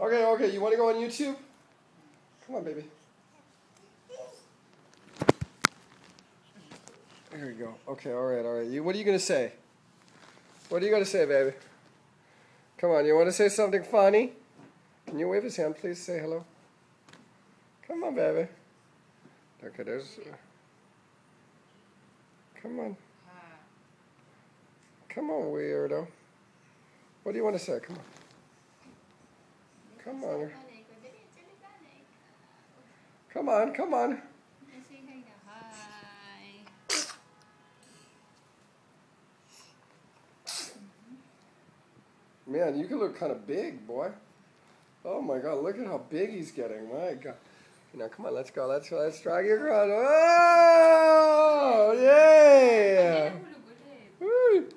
Okay, okay, you want to go on YouTube? Come on, baby. Here we go. Okay, all right, all right. What are you going to say? What are you going to say, baby? Come on, you want to say something funny? Can you wave his hand, please? Say hello. Come on, baby. Okay, there's... Come on. Come on, weirdo. What do you want to say? Come on. Come on. Come on, come on. Man, you can look kind of big, boy. Oh my God, look at how big he's getting. My God. Now, come on, let's go. Let's drag you across. Oh, yeah. Woo.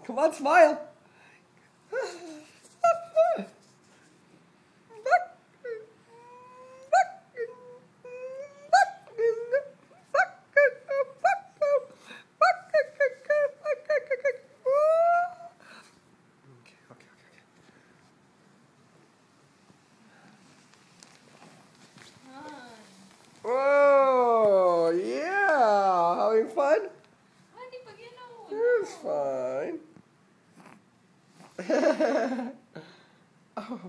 Come on, smile. Oh, yeah. Having fun? It's fine. Oh.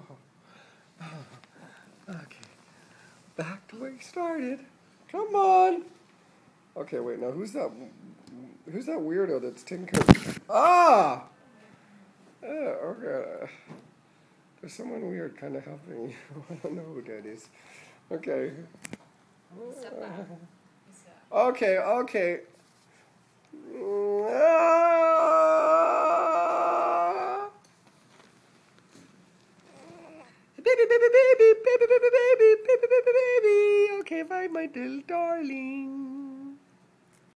Okay. Back to where we started. Come on. Okay, wait, now who's that weirdo that's taking care of... Ah! Okay. There's someone weird kind of helping you. I don't know who that is. Okay. Okay, okay. Baby, baby, baby, baby, baby, baby, baby, baby, baby, baby. Okay, bye, my little darling.